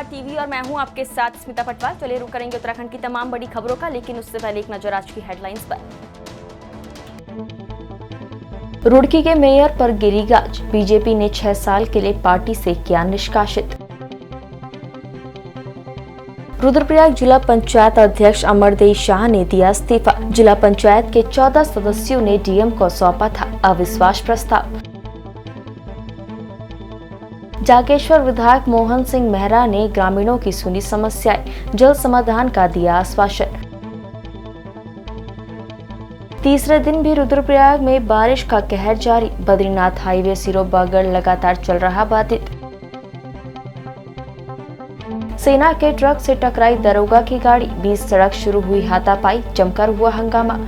नमस्कार टीवी और मैं हूं आपके साथ स्मिता पटवार। चलिए रुक करेंगे उत्तराखंड की तमाम बड़ी खबरों का, लेकिन उससे पहले एक नजर आज की हेडलाइंस पर। रुड़की के मेयर पर गिरी गाज, बीजेपी ने 6 साल के लिए पार्टी से किया निष्कासित। रुद्रप्रयाग जिला पंचायत अध्यक्ष अमरदेव शाह ने दिया इस्तीफा। जिला पंचायत के 14 सदस्यों ने डीएम को सौंपा था अविश्वास प्रस्ताव। जागेश्वर विधायक मोहन सिंह मेहरा ने ग्रामीणों की सुनी समस्याएं, जल्द समाधान का दिया आश्वासन। तीसरे दिन भी रुद्रप्रयाग में बारिश का कहर जारी, बद्रीनाथ हाईवे सिरोबागढ़ लगातार चल रहा बाधित। सेना के ट्रक से टकराई दरोगा की गाड़ी, बीच सड़क शुरू हुई हाथापाई, जमकर हुआ हंगामा।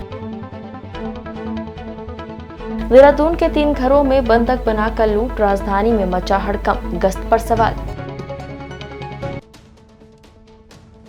देहरादून के 3 घरों में बंधक बनाकर लूट, राजधानी में मचा हड़कंप, गश्त पर सवाल।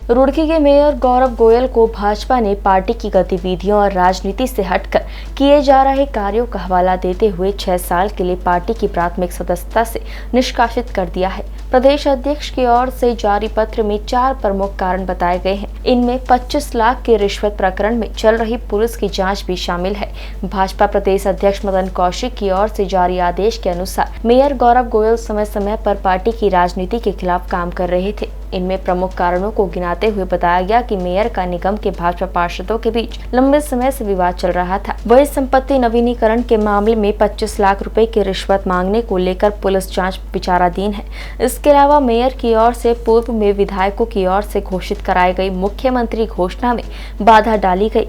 रुड़की के मेयर गौरव गोयल को भाजपा ने पार्टी की गतिविधियों और राजनीति से हटकर किए जा रहे कार्यों का हवाला देते हुए 6 साल के लिए पार्टी की प्राथमिक सदस्यता से निष्कासित कर दिया है। प्रदेश अध्यक्ष की ओर से जारी पत्र में 4 प्रमुख कारण बताए गए हैं। इनमें 25 लाख के रिश्वत प्रकरण में चल रही पुलिस की जांच भी शामिल है। भाजपा प्रदेश अध्यक्ष मदन कौशिक की ओर से जारी आदेश के अनुसार मेयर गौरव गोयल समय समय पर पार्टी की राजनीति के खिलाफ काम कर रहे थे। इनमें प्रमुख कारणों को गिनाते हुए बताया गया कि मेयर का निगम के भाजपा पार्षदों के बीच लंबे समय से विवाद चल रहा था। वही संपत्ति नवीनीकरण के मामले में 25 लाख रुपए की रिश्वत मांगने को लेकर पुलिस जांच विचाराधीन है। इसके अलावा मेयर की ओर से पूर्व में विधायकों की ओर से घोषित कराई गई मुख्यमंत्री घोषणा में बाधा डाली गई।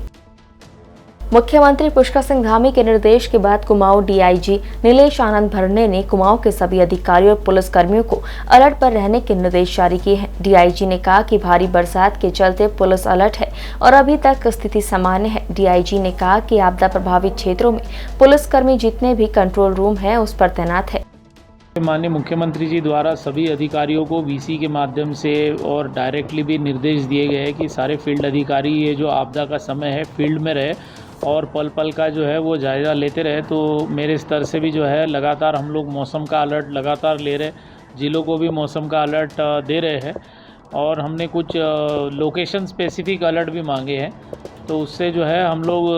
मुख्यमंत्री पुष्कर सिंह धामी के निर्देश के बाद कुमाऊं डीआईजी नीलेश आनंद भरने ने कुमाऊं के सभी अधिकारियों और पुलिस कर्मियों को अलर्ट पर रहने के निर्देश जारी किए हैं। डीआईजी ने कहा कि भारी बरसात के चलते पुलिस अलर्ट है और अभी तक स्थिति सामान्य है। डीआईजी ने कहा कि आपदा प्रभावित क्षेत्रों में पुलिसकर्मी जितने भी कंट्रोल रूम है उस पर तैनात है। माननीय मुख्यमंत्री जी द्वारा सभी अधिकारियों को वीसी के माध्यम से और डायरेक्टली भी निर्देश दिए गए हैं कि सारे फील्ड अधिकारी ये जो आपदा का समय है फील्ड में रहे और पल पल का जो है वो जायज़ा लेते रहे। तो मेरे स्तर से भी जो है लगातार हम लोग मौसम का अलर्ट लगातार ले रहे, जिलों को भी मौसम का अलर्ट दे रहे हैं और हमने कुछ लोकेशन स्पेसिफिक अलर्ट भी मांगे हैं। तो उससे जो है हम लोग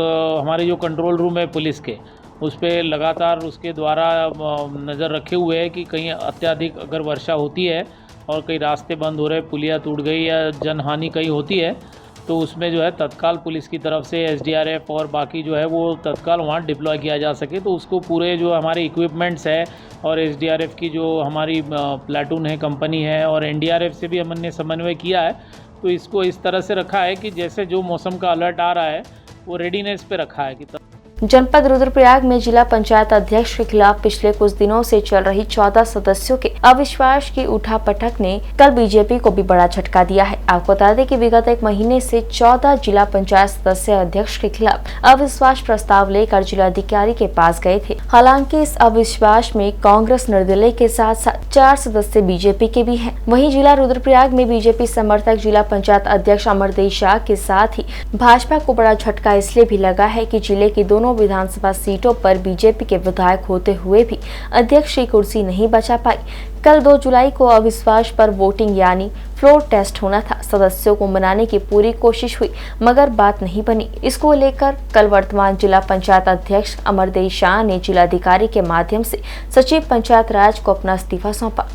हमारे जो कंट्रोल रूम है पुलिस के उस पर लगातार उसके द्वारा नज़र रखे हुए हैं कि कहीं अत्यधिक अगर वर्षा होती है और कई रास्ते बंद हो रहे, पुलिया टूट गई या जनहानि कहीं होती है तो उसमें जो है तत्काल पुलिस की तरफ से एसडीआरएफ और बाकी जो है वो तत्काल वहाँ डिप्लॉय किया जा सके। तो उसको पूरे जो हमारे इक्विपमेंट्स है और एसडीआरएफ की जो हमारी प्लाटून है कंपनी है और एनडीआरएफ से भी हमने समन्वय किया है। तो इसको इस तरह से रखा है कि जैसे जो मौसम का अलर्ट आ रहा है वो रेडीनेस पे रखा है कि जनपद रुद्रप्रयाग में जिला पंचायत अध्यक्ष के खिलाफ पिछले कुछ दिनों से चल रही 14 सदस्यों के अविश्वास की उठापटक ने कल बीजेपी को भी बड़ा झटका दिया है। आपको बता दें कि विगत 1 महीने से 14 जिला पंचायत सदस्य अध्यक्ष के खिलाफ अविश्वास प्रस्ताव लेकर जिलाधिकारी के पास गए थे। हालांकि इस अविश्वास में कांग्रेस निर्दलीय के साथ साथ 4 सदस्य बीजेपी के भी हैं। वहीं जिला रुद्रप्रयाग में बीजेपी समर्थक जिला पंचायत अध्यक्ष अमरदेव शाह के साथ ही भाजपा को बड़ा झटका इसलिए भी लगा है कि जिले की दोनों विधानसभा सीटों पर बीजेपी के विधायक होते हुए भी अध्यक्ष की कुर्सी नहीं बचा पाई। कल 2 जुलाई को अविश्वास पर वोटिंग यानी फ्लोर टेस्ट होना था। सदस्यों को मनाने की पूरी कोशिश हुई मगर बात नहीं बनी। इसको लेकर कल वर्तमान जिला पंचायत अध्यक्ष अमरदेव शाह ने जिलाधिकारी के माध्यम से सचिव पंचायत राज को अपना इस्तीफा सौंपा।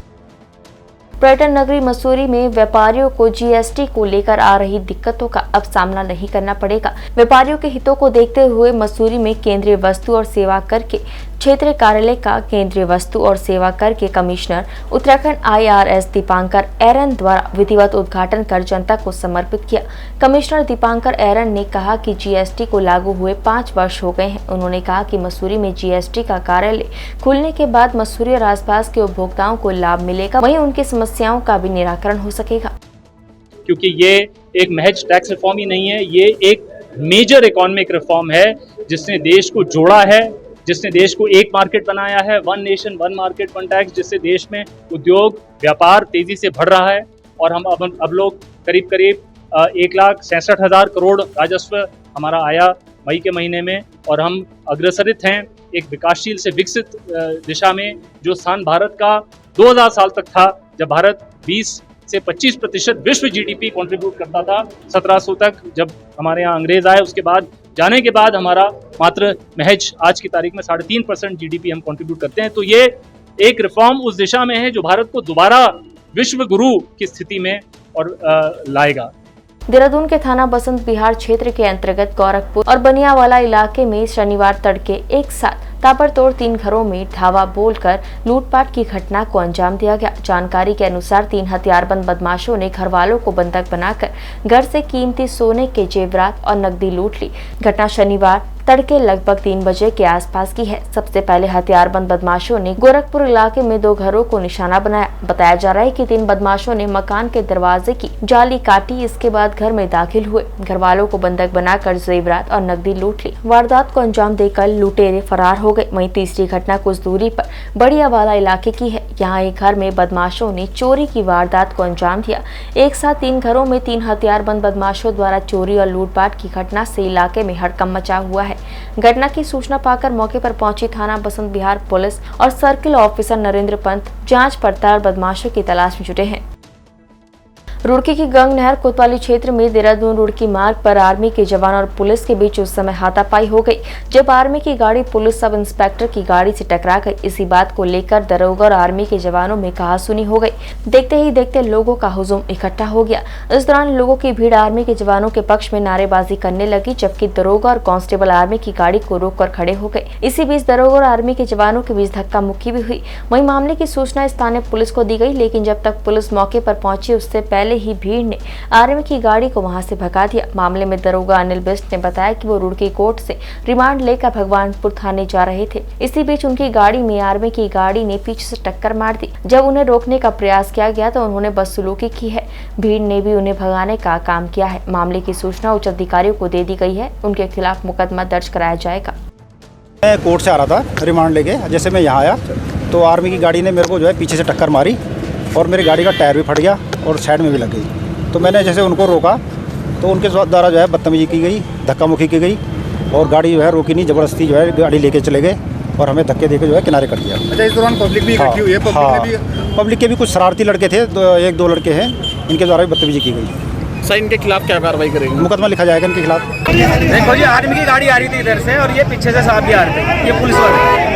पर्यटन नगरी मसूरी में व्यापारियों को जीएसटी को लेकर आ रही दिक्कतों का अब सामना नहीं करना पड़ेगा। व्यापारियों के हितों को देखते हुए मसूरी में केंद्रीय वस्तु और सेवा कर के क्षेत्रीय कार्यालय का केंद्रीय वस्तु और सेवा कर के कमिश्नर उत्तराखंड IRS दीपांकर एरन द्वारा विधिवत उद्घाटन कर जनता को समर्पित किया। कमिश्नर दीपांकर एरन ने कहा कि जीएसटी को लागू हुए 5 वर्ष हो गए हैं। उन्होंने कहा कि मसूरी में जीएसटी का कार्यालय खुलने के बाद मसूरी और आसपास के उपभोक्ताओं को लाभ मिलेगा, वहीं उनकी समस्याओं का भी निराकरण हो सकेगा। क्योंकि ये एक महज टैक्स रिफॉर्म ही नहीं है, ये एक मेजर इकोनॉमिक रिफॉर्म है जिसने देश को जोड़ा है, जिसने देश को एक मार्केट बनाया है, 1 नेशन 1 मार्केट 1 टैक्स, जिससे देश में उद्योग व्यापार तेजी से बढ़ रहा है। और हम अब लोग करीब 1,67,000 करोड़ राजस्व हमारा आया मई के महीने में और हम अग्रसरित हैं एक विकासशील से विकसित दिशा में, जो स्थान भारत का 2000 साल तक था जब भारत 20 से 25% विश्व जीडीपी कंट्रीब्यूट करता था 1700 तक, जब हमारे यहाँ अंग्रेज आए। उसके बाद जाने के बाद हमारा मात्र महज आज की तारीख में 3.5% जीडीपी हम कंट्रीब्यूट करते हैं। तो ये एक रिफॉर्म उस दिशा में है जो भारत को दोबारा विश्व गुरु की स्थिति में और लाएगा। देहरादून के थाना बसंत विहार क्षेत्र के अंतर्गत गोरखपुर और बनियावाला इलाके में शनिवार तड़के एक साथ ताबड़तोड़ 3 घरों में धावा बोलकर लूटपाट की घटना को अंजाम दिया गया। जानकारी के अनुसार 3 हथियारबंद बदमाशों ने घर वालों को बंधक बनाकर घर से कीमती सोने के जेवरात और नकदी लूट ली। घटना शनिवार तड़के लगभग 3 बजे के आसपास की है। सबसे पहले हथियारबंद बदमाशों ने गोरखपुर इलाके में 2 घरों को निशाना बनाया। बताया जा रहा है कि 3 बदमाशों ने मकान के दरवाजे की जाली काटी। इसके बाद घर में दाखिल हुए, घर वालों को बंधक बनाकर जेवरात और नकदी लूट ली। वारदात को अंजाम देकर लुटेरे फरार हो गए। वहीं तीसरी घटना कुछ दूरी पर बड़ियावाला इलाके की है। यहाँ एक घर में बदमाशों ने चोरी की वारदात को अंजाम दिया। एक साथ 3 घरों में 3 हथियारबंद बदमाशों द्वारा चोरी और लूटपाट की घटना से इलाके में हड़कंप मचा हुआ है। घटना की सूचना पाकर मौके पर पहुंची थाना बसंत विहार पुलिस और सर्किल ऑफिसर नरेंद्र पंत जांच पड़ताल बदमाशों की तलाश में जुटे हैं। रुड़की की गंग नहर कोतवाली क्षेत्र में देहरादून रुड़की मार्ग पर आर्मी के जवान और पुलिस के बीच उस समय हाथापाई हो गई जब आर्मी की गाड़ी पुलिस सब इंस्पेक्टर की गाड़ी से टकरा गई। इसी बात को लेकर दरोगा और आर्मी के जवानों में कहासुनी हो गई। देखते ही देखते लोगों का हुजूम इकट्ठा हो गया। इस दौरान लोगों की भीड़ आर्मी के जवानों के पक्ष में नारेबाजी करने लगी, जबकि दरोगा और कांस्टेबल आर्मी की गाड़ी को रोककर खड़े हो गए। इसी बीच दरोगा और आर्मी के जवानों के बीच धक्का मुक्की भी हुई। वहीं मामले की सूचना स्थानीय पुलिस को दी गई, लेकिन जब तक पुलिस मौके पर पहुंची उससे पहले ही भीड़ ने आर्मी की गाड़ी को वहां से भगा दिया। मामले में दरोगा अनिल बिष्ट ने बताया कि वो रुड़की कोर्ट से रिमांड लेकर भगवानपुर थाने जा रहे थे। इसी बीच उनकी गाड़ी में आर्मी की गाड़ी ने पीछे से टक्कर मार दी। जब उन्हें रोकने का प्रयास किया गया तो उन्होंने बदसलूकी की है। भीड़ ने भी उन्हें भगाने का काम किया है। मामले की सूचना उच्च अधिकारियों को दे दी गई है। उनके खिलाफ मुकदमा दर्ज कराया जाएगा। मैं कोर्ट से आ रहा था रिमांड लेके। जैसे मैं यहाँ आया तो आर्मी की गाड़ी ने मेरे को जो है पीछे से टक्कर मारी और मेरी गाड़ी का टायर भी फट गया और साइड में भी लग गई। तो मैंने जैसे उनको रोका तो उनके द्वारा जो है बदतमीजी की गई, धक्का मुक्की की गई और गाड़ी जो है रोकी नहीं, ज़बरदस्ती जो है गाड़ी लेके चले गए और हमें धक्के देके जो है किनारे कर दिया। अच्छा, इस दौरान पब्लिक भी इकट्ठी हुई है? पब्लिक के भी कुछ शरारती लड़के थे, 1-2 लड़के हैं, इनके द्वारा भी बदतमीजी की गई। सर, इनके खिलाफ क्या कार्रवाई करेंगे? मुकदमा लिखा जाएगा इनके खिलाफ। देखो जी, आर्मी की गाड़ी आ रही थी इधर से और ये पीछे से साहब भी आ रहे थे, ये पुलिस वाले।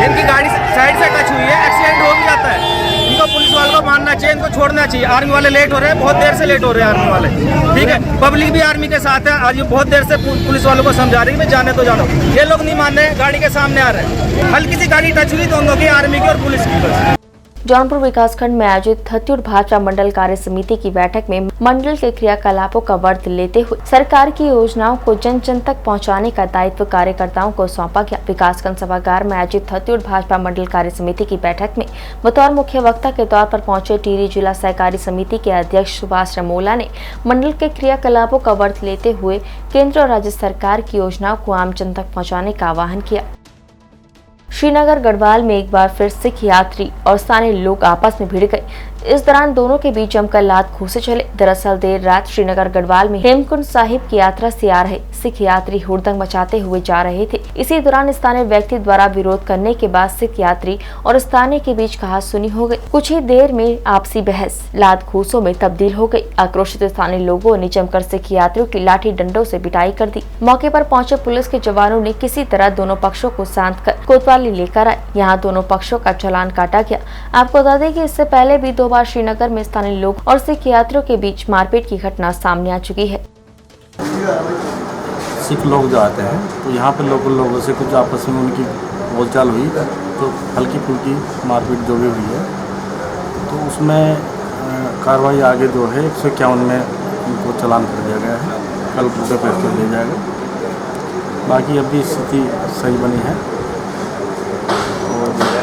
इनकी गाड़ी साइड से टच हुई है, एक्सीडेंट हो भी जाता है। इनको पुलिस वालों को मानना चाहिए, इनको छोड़ना चाहिए। आर्मी वाले लेट हो रहे हैं, बहुत देर से लेट हो रहे हैं आर्मी वाले, ठीक है। पब्लिक भी आर्मी के साथ है। आज ये बहुत देर से पुलिस वालों को समझा रही है, मैं जाने तो जानो। ये लोग नहीं मान रहे, गाड़ी के सामने आ रहे हैं। हल्की सी गाड़ी टच हुई दोनों की, आर्मी की और पुलिस की। बस जौनपुर विकासखंड में आयोजित थत्यूड़ भाजपा मंडल कार्य समिति की बैठक में मंडल के क्रियाकलापों का वर्त लेते हुए सरकार की योजनाओं को जन जन तक पहुंचाने का दायित्व कार्यकर्ताओं को सौंपा गया। विकासखंड सभागार में आयोजित थत्यूड़ भाजपा मंडल कार्य समिति की बैठक में बतौर मुख्य वक्ता के तौर पर पहुंचे टिहरी जिला सहकारी समिति के अध्यक्ष सुभाष रमोला ने मंडल के क्रियाकलापों का वर्त लेते हुए केंद्र और राज्य सरकार की योजनाओं को आम जन तक पहुँचाने का आह्वान किया। श्रीनगर गढ़वाल में एक बार फिर सिख यात्री और स्थानीय लोग आपस में भिड़ गए। इस दौरान दोनों के बीच जमकर लात घूंसे चले। दरअसल देर रात श्रीनगर गढ़वाल में हेमकुंड साहिब की यात्रा से आ रहे सिख यात्री हुड़दंग मचाते हुए जा रहे थे। इसी दौरान स्थानीय व्यक्ति द्वारा विरोध करने के बाद सिख यात्री और स्थानीय के बीच कहासुनी हो गई। कुछ ही देर में आपसी बहस लात घूंसों में तब्दील हो गई। आक्रोशित स्थानीय लोगों ने जमकर सिख यात्रियों की लाठी डंडों से पिटाई कर दी। मौके पर पहुंचे पुलिस के जवानों ने किसी तरह दोनों पक्षों को शांत कर कोतवाली लेकर आए। यहाँ दोनों पक्षों का चालान काटा गया। आपको बता दें कि इससे पहले भी 2 बार श्रीनगर में स्थानीय लोग और सिख यात्रियों के बीच मारपीट की घटना सामने आ चुकी है। सिख लोग जो आते हैं तो यहाँ पे लोकल लोगों से कुछ आपस में उनकी बोलचाल हुई तो हल्की फुल्की मारपीट जो भी हुई है तो उसमें कार्रवाई आगे जो है 151 में उनको चालान कर दिया गया है। कल पूरे फैसला दिया जाएगा। बाकी अभी स्थिति सही बनी है।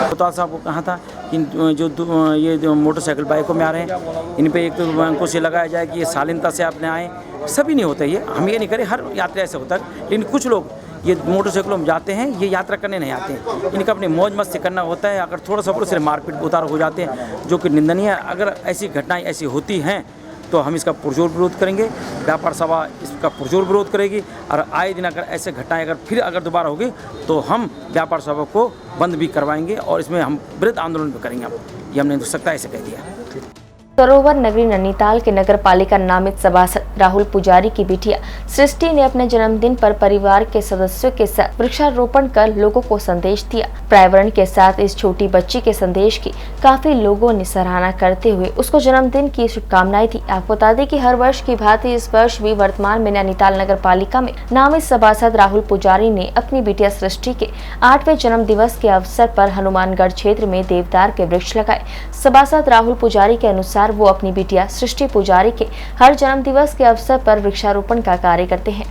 कोतवाल साहब को कहा था कि जो ये मोटरसाइकिल बाइकों में आ रहे हैं इन पे एक तो अंकुश से लगाया जाए कि ये शालीनता से आपने आए। सभी नहीं होता ये, हम ये नहीं करें, हर यात्रा ऐसे होता है। लेकिन कुछ लोग ये मोटरसाइकिलों में जाते हैं, ये यात्रा करने नहीं आते हैं। इनका अपनी मौज मस्ती करना होता है। अगर थोड़ा सा सिर्फ मारपीट उतार हो जाते हैं जो कि निंदनीय है। अगर ऐसी घटनाएँ ऐसी होती हैं तो हम इसका पुरजोर विरोध करेंगे। व्यापार सभा इसका पुरजोर विरोध करेगी और आए दिन अगर ऐसे घटनाएं अगर दोबारा होगी तो हम व्यापार सभा को बंद भी करवाएंगे और इसमें हम वृहद आंदोलन भी करेंगे। ये हमने हो सकता है ऐसे कह दिया। सरोवर नगरी नैनीताल के नगर पालिका नामित सभासद राहुल पुजारी की बिटिया सृष्टि ने अपने जन्मदिन पर परिवार के सदस्यों के साथ वृक्षारोपण कर लोगों को संदेश दिया। पर्यावरण के साथ इस छोटी बच्ची के संदेश की काफी लोगों ने सराहना करते हुए उसको जन्मदिन की शुभकामनाएं दी। आपको बता दें कि हर वर्ष की भांति इस वर्ष भी वर्तमान में नैनीताल नगर पालिका में नामित सभासद राहुल पुजारी ने अपनी बिटिया सृष्टि के 8वें जन्म दिवस के अवसर पर हनुमानगढ़ क्षेत्र में देवदार के वृक्ष लगाए। सभासद राहुल पुजारी के अनुसार वो अपनी बिटिया सृष्टि पुजारी के हर जन्म दिवस के अवसर पर वृक्षारोपण का कार्य करते हैं।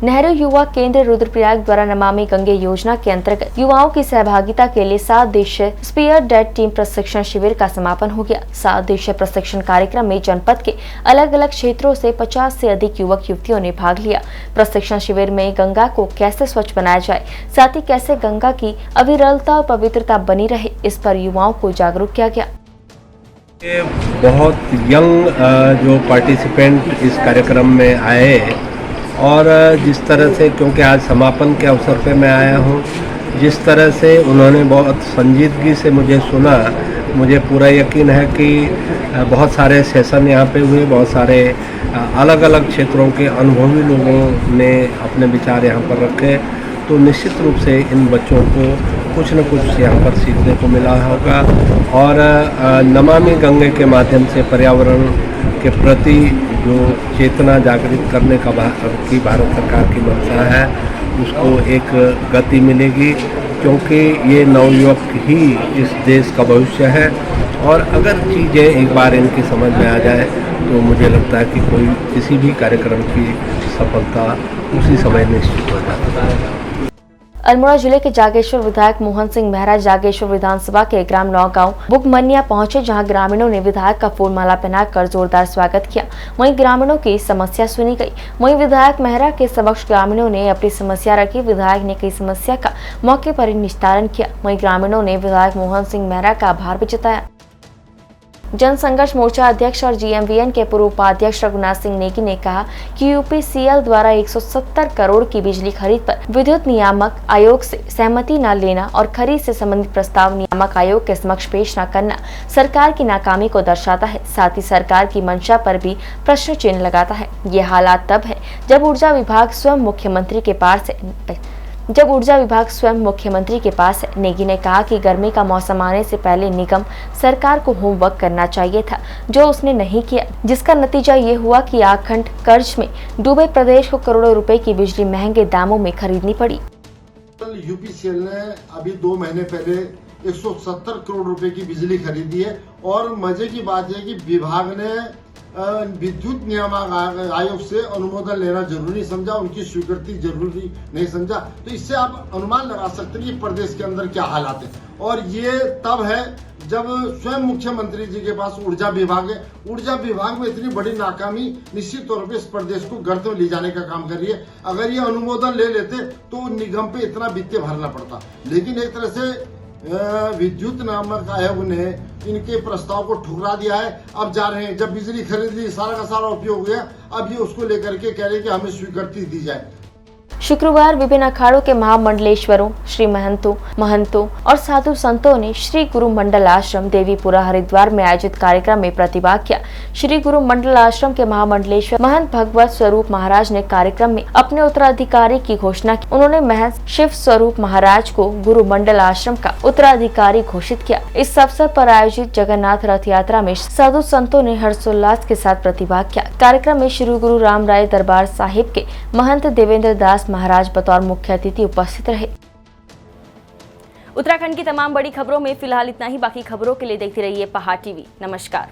नेहरू युवा केंद्र रुद्रप्रयाग द्वारा नमामि गंगे योजना के अंतर्गत युवाओं की सहभागिता के लिए 7 दिवसीय स्पीयर डेट टीम प्रशिक्षण शिविर का समापन हो गया। 7 दिवसीय प्रशिक्षण कार्यक्रम में जनपद के अलग अलग क्षेत्रों से 50 से अधिक युवक युवतियों ने भाग लिया। प्रशिक्षण शिविर में गंगा को कैसे स्वच्छ बनाया जाए, साथ ही कैसे गंगा की अविरलता और पवित्रता बनी रहे, इस पर युवाओं को जागरूक किया गया। बहुत यंग जो पार्टिसिपेंट इस कार्यक्रम में आए और जिस तरह से, क्योंकि आज समापन के अवसर पे मैं आया हूँ, जिस तरह से उन्होंने बहुत संजीदगी से मुझे सुना, मुझे पूरा यकीन है कि बहुत सारे सेशन यहाँ पे हुए, बहुत सारे अलग अलग क्षेत्रों के अनुभवी लोगों ने अपने विचार यहाँ पर रखे, तो निश्चित रूप से इन बच्चों को कुछ न कुछ यहाँ पर सीखने को मिला होगा। और नमामि गंगे के माध्यम से पर्यावरण के प्रति जो चेतना जागृत करने का की भारत सरकार की मंशा है, उसको एक गति मिलेगी, क्योंकि ये नवयुवक ही इस देश का भविष्य है। और अगर चीज़ें एक बार इनकी समझ में आ जाए तो मुझे लगता है कि कोई किसी भी कार्यक्रम की सफलता उसी समय निश्चित हो जाती है। अल्मोड़ा जिले के जागेश्वर विधायक मोहन सिंह मेहरा जागेश्वर विधानसभा के ग्राम नौगांव बुगमनिया पहुंचे, जहां ग्रामीणों ने विधायक का फूल माला पहनाकर जोरदार स्वागत किया। वहीं ग्रामीणों की समस्या सुनी गई। वहीं विधायक मेहरा के समक्ष ग्रामीणों ने अपनी समस्या रखी। विधायक ने कई समस्या का मौके पर ही निस्तारण किया। वहीं ग्रामीणों ने विधायक मोहन सिंह मेहरा का आभार भी जताया। जन संघर्ष मोर्चा अध्यक्ष और जीएमवीएन के पूर्व उपाध्यक्ष रघुनाथ सिंह नेगी ने कहा कि यूपीसीएल द्वारा 170 करोड़ की बिजली खरीद पर विद्युत नियामक आयोग से सहमति न लेना और खरीद से संबंधित प्रस्ताव नियामक आयोग के समक्ष पेश न करना सरकार की नाकामी को दर्शाता है। साथ ही सरकार की मंशा पर भी प्रश्न चिन्ह लगाता है। ये हालात तब है जब ऊर्जा विभाग स्वयं मुख्यमंत्री के पास है। नेगी ने कहा कि गर्मी का मौसम आने से पहले निगम सरकार को होमवर्क करना चाहिए था, जो उसने नहीं किया, जिसका नतीजा ये हुआ कि आखंड कर्ज में डूबे प्रदेश को करोड़ों रुपए की बिजली महंगे दामों में खरीदनी पड़ी। यूपीसीएल ने अभी 2 महीने पहले 170 करोड़ रुपए की बिजली खरीदी है। और मजे की बात है कि विभाग ने विद्युत नियामक आयोग से अनुमोदन लेना जरूरी समझा, उनकी स्वीकृति जरूरी नहीं समझा। तो इससे आप अनुमान लगा सकते हैं कि प्रदेश के अंदर क्या हालात है। और ये तब है जब स्वयं मुख्यमंत्री जी के पास ऊर्जा विभाग है। ऊर्जा विभाग में इतनी बड़ी नाकामी निश्चित तौर पे इस प्रदेश को गर्त में ले जाने का काम कर रही है। अगर ये अनुमोदन ले लेते तो निगम पे इतना वित्तीय भरना पड़ता, लेकिन एक तरह से विद्युत नियामक आयोग ने इनके प्रस्ताव को ठुकरा दिया है। अब जा रहे हैं, जब बिजली खरीद ली, सारा का सारा उपयोग हो गया, अब ये उसको लेकर के कह रहे हैं कि हमें स्वीकृति दी जाए। शुक्रवार विभिन्न अखाड़ों के महामंडलेश्वरों, श्री महंतों और साधु संतों ने श्री गुरु मंडल आश्रम देवीपुरा हरिद्वार में आयोजित कार्यक्रम में प्रतिभाग किया। श्री गुरु मंडल आश्रम के महामंडलेश्वर महंत भगवत स्वरूप महाराज ने कार्यक्रम में अपने उत्तराधिकारी की घोषणा की। उन्होंने महंत शिव स्वरूप महाराज को गुरु मंडल आश्रम का उत्तराधिकारी घोषित किया। इस अवसर पर आयोजित जगन्नाथ रथ यात्रा में साधु संतों ने हर्षोल्लास के साथ प्रतिभाग किया। कार्यक्रम में श्री गुरु राम राय दरबार साहिब के महंत देवेंद्र दास महाराज बतौर मुख्य अतिथि उपस्थित रहे। उत्तराखंड की तमाम बड़ी खबरों में फिलहाल इतना ही। बाकी खबरों के लिए देखते रहिए पहाड़ टीवी। नमस्कार।